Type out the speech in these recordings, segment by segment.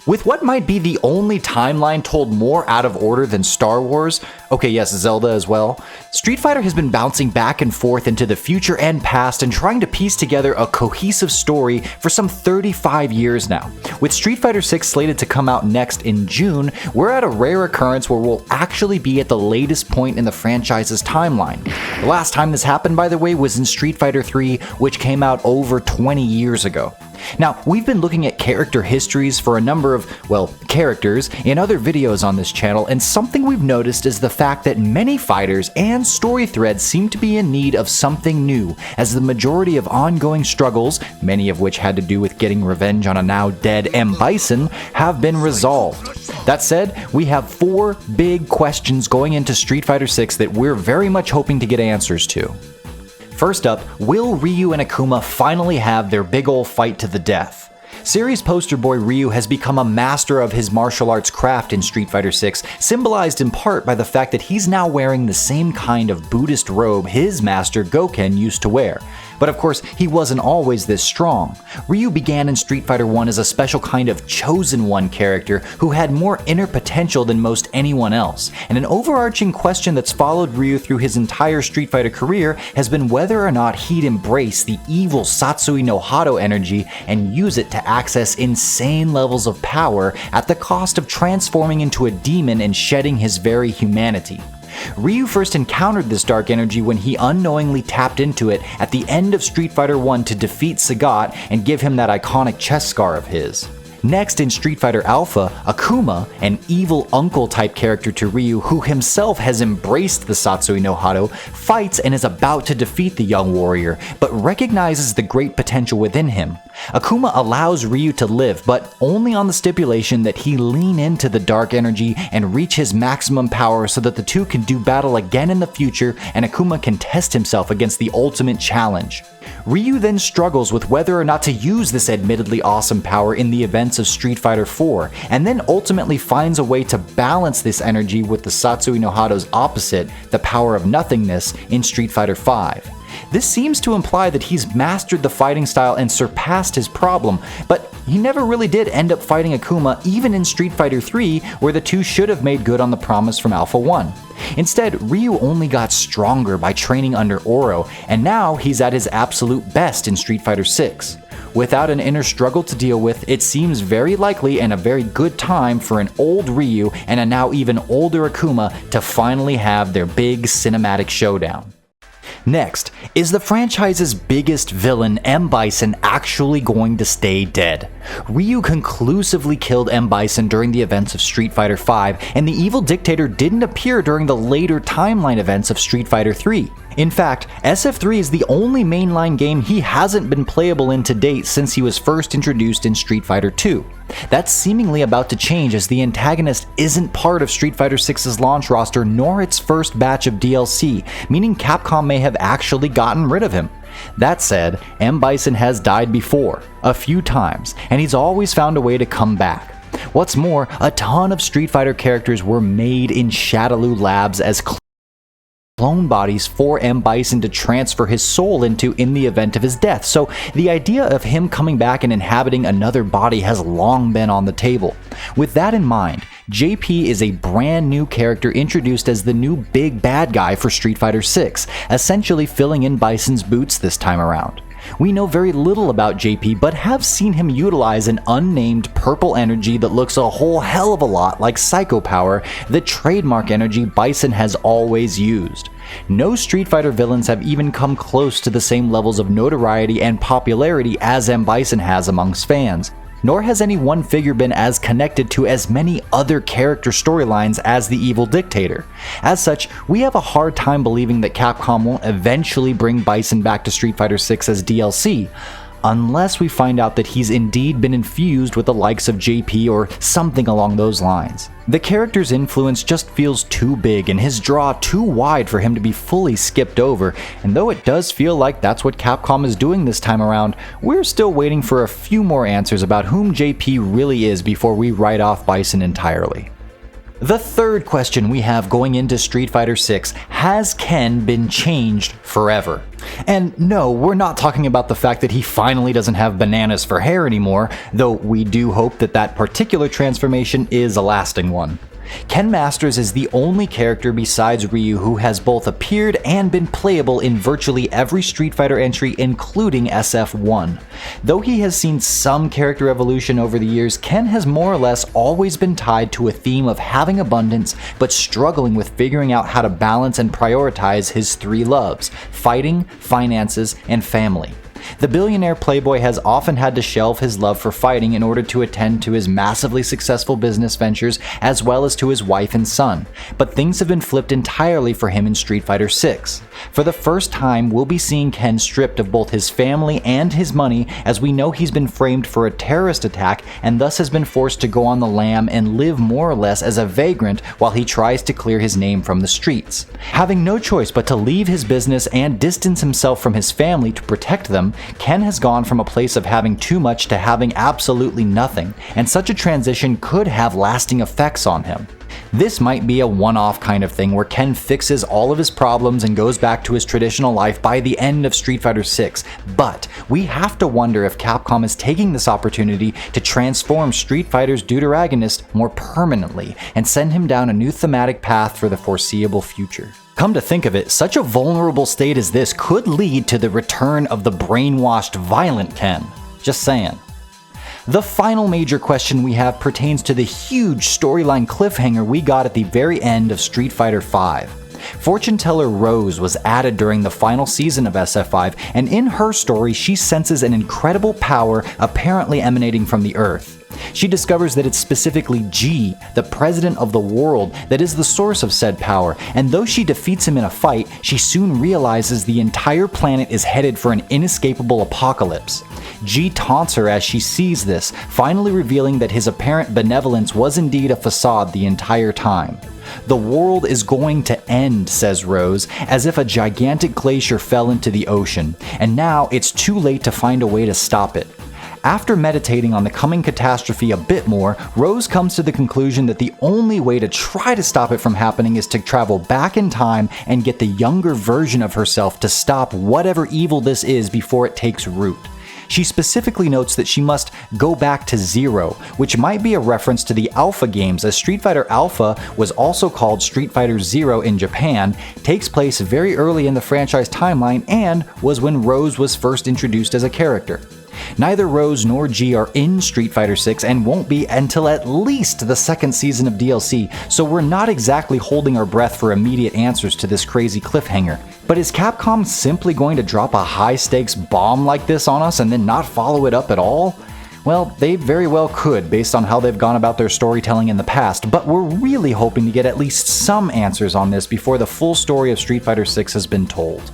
With what might be the only timeline told more out of order than Star Wars, okay yes, Zelda as well, Street Fighter has been bouncing back and forth into the future and past and trying to piece together a cohesive story for some 35 years now. With Street Fighter 6 slated to come out next in June, we're at a rare occurrence where we'll actually be at the latest point in the franchise's timeline. The last time this happened, by the way, was in Street Fighter 3, which came out over 20 years ago. Now, we've been looking at character histories for a number of, well, characters in other videos on this channel, and something we've noticed is the fact that many fighters and story threads seem to be in need of something new, as the majority of ongoing struggles, many of which had to do with getting revenge on a now dead Bison, have been resolved. That said, we have 4 big questions going into Street Fighter 6 that we're very much hoping to get answers to. First up, will Ryu and Akuma finally have their big ol' fight to the death? Series poster boy Ryu has become a master of his martial arts craft in Street Fighter 6, symbolized in part by the fact that he's now wearing the same kind of Buddhist robe his master Goken used to wear. But of course, he wasn't always this strong. Ryu began in Street Fighter 1 as a special kind of chosen one character who had more inner potential than most anyone else, and an overarching question that's followed Ryu through his entire Street Fighter career has been whether or not he'd embrace the evil Satsui no Hado energy and use it to access insane levels of power at the cost of transforming into a demon and shedding his very humanity. Ryu first encountered this dark energy when he unknowingly tapped into it at the end of Street Fighter 1 to defeat Sagat and give him that iconic chest scar of his. Next, in Street Fighter Alpha, Akuma, an evil uncle-type character to Ryu who himself has embraced the Satsui no Hado, fights and is about to defeat the young warrior, but recognizes the great potential within him. Akuma allows Ryu to live, but only on the stipulation that he lean into the dark energy and reach his maximum power so that the two can do battle again in the future and Akuma can test himself against the ultimate challenge. Ryu then struggles with whether or not to use this admittedly awesome power in the events of Street Fighter 4, and then ultimately finds a way to balance this energy with the Satsui no Hado's opposite, the power of nothingness, in Street Fighter 5. This seems to imply that he's mastered the fighting style and surpassed his problem, but he never really did end up fighting Akuma even in Street Fighter 3, where the two should have made good on the promise from Alpha 1. Instead, Ryu only got stronger by training under Oro, and now he's at his absolute best in Street Fighter 6. Without an inner struggle to deal with, it seems very likely and a very good time for an old Ryu and a now even older Akuma to finally have their big cinematic showdown. Next, is the franchise's biggest villain, Bison, actually going to stay dead? Ryu conclusively killed Bison during the events of Street Fighter 5, and the evil dictator didn't appear during the later timeline events of Street Fighter 3. In fact, SF3 is the only mainline game he hasn't been playable in to date since he was first introduced in Street Fighter 2. That's seemingly about to change as the antagonist isn't part of Street Fighter 6's launch roster nor its first batch of DLC, meaning Capcom may have actually gotten rid of him. That said, Bison has died before, a few times, and he's always found a way to come back. What's more, a ton of Street Fighter characters were made in Shadaloo Labs as clone bodies for Bison to transfer his soul into in the event of his death, so the idea of him coming back and inhabiting another body has long been on the table. With that in mind, JP is a brand new character introduced as the new big bad guy for Street Fighter 6, essentially filling in Bison's boots this time around. We know very little about JP, but have seen him utilize an unnamed purple energy that looks a whole hell of a lot like Psycho Power, the trademark energy Bison has always used. No Street Fighter villains have even come close to the same levels of notoriety and popularity as Bison has amongst fans, nor has any one figure been as connected to as many other character storylines as the evil dictator. As such, we have a hard time believing that Capcom won't eventually bring Bison back to Street Fighter 6 as DLC, unless we find out that he's indeed been infused with the likes of JP or something along those lines. The character's influence just feels too big and his draw too wide for him to be fully skipped over, and though it does feel like that's what Capcom is doing this time around, we're still waiting for a few more answers about whom JP really is before we write off Bison entirely. The third question we have going into Street Fighter 6: has Ken been changed forever? And no, we're not talking about the fact that he finally doesn't have bananas for hair anymore, though we do hope that that particular transformation is a lasting one. Ken Masters is the only character besides Ryu who has both appeared and been playable in virtually every Street Fighter entry, including SF1. Though he has seen some character evolution over the years, Ken has more or less always been tied to a theme of having abundance, but struggling with figuring out how to balance and prioritize his three loves: fighting, finances, and family. The billionaire playboy has often had to shelve his love for fighting in order to attend to his massively successful business ventures as well as to his wife and son, but things have been flipped entirely for him in Street Fighter 6. For the first time, we'll be seeing Ken stripped of both his family and his money, as we know he's been framed for a terrorist attack and thus has been forced to go on the lam and live more or less as a vagrant while he tries to clear his name from the streets. Having no choice but to leave his business and distance himself from his family to protect them, Ken has gone from a place of having too much to having absolutely nothing, and such a transition could have lasting effects on him. This might be a one-off kind of thing where Ken fixes all of his problems and goes back to his traditional life by the end of Street Fighter 6, but we have to wonder if Capcom is taking this opportunity to transform Street Fighter's Deuteragonist more permanently and send him down a new thematic path for the foreseeable future. Come to think of it, such a vulnerable state as this could lead to the return of the brainwashed violent Ken. Just saying. The final major question we have pertains to the huge storyline cliffhanger we got at the very end of Street Fighter V. Fortune teller Rose was added during the final season of SF5, and in her story she senses an incredible power apparently emanating from the Earth. She discovers that it's specifically G, the president of the world, that is the source of said power, and though she defeats him in a fight, she soon realizes the entire planet is headed for an inescapable apocalypse. G taunts her as she sees this, finally revealing that his apparent benevolence was indeed a facade the entire time. "The world is going to end," says Rose, as if a gigantic glacier fell into the ocean, and now it's too late to find a way to stop it. After meditating on the coming catastrophe a bit more, Rose comes to the conclusion that the only way to try to stop it from happening is to travel back in time and get the younger version of herself to stop whatever evil this is before it takes root. She specifically notes that she must go back to 0, which might be a reference to the Alpha games, as Street Fighter Alpha was also called Street Fighter Zero in Japan, takes place very early in the franchise timeline, and was when Rose was first introduced as a character. Neither Rose nor G are in Street Fighter 6 and won't be until at least the second season of DLC, so we're not exactly holding our breath for immediate answers to this crazy cliffhanger. But is Capcom simply going to drop a high-stakes bomb like this on us and then not follow it up at all? Well, they very well could, based on how they've gone about their storytelling in the past, but we're really hoping to get at least some answers on this before the full story of Street Fighter 6 has been told.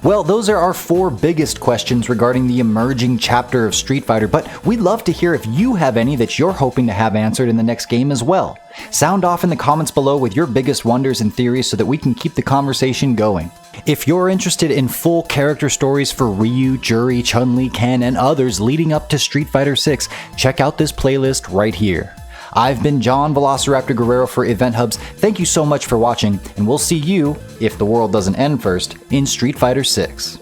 Well, those are our 4 biggest questions regarding the emerging chapter of Street Fighter, but we'd love to hear if you have any that you're hoping to have answered in the next game as well. Sound off in the comments below with your biggest wonders and theories so that we can keep the conversation going. If you're interested in full character stories for Ryu, Juri, Chun-Li, Ken, and others leading up to Street Fighter 6, check out this playlist right here. I've been John Velociraptor Guerrero for EventHubs. Thank you so much for watching, and we'll see you, if the world doesn't end first, in Street Fighter 6.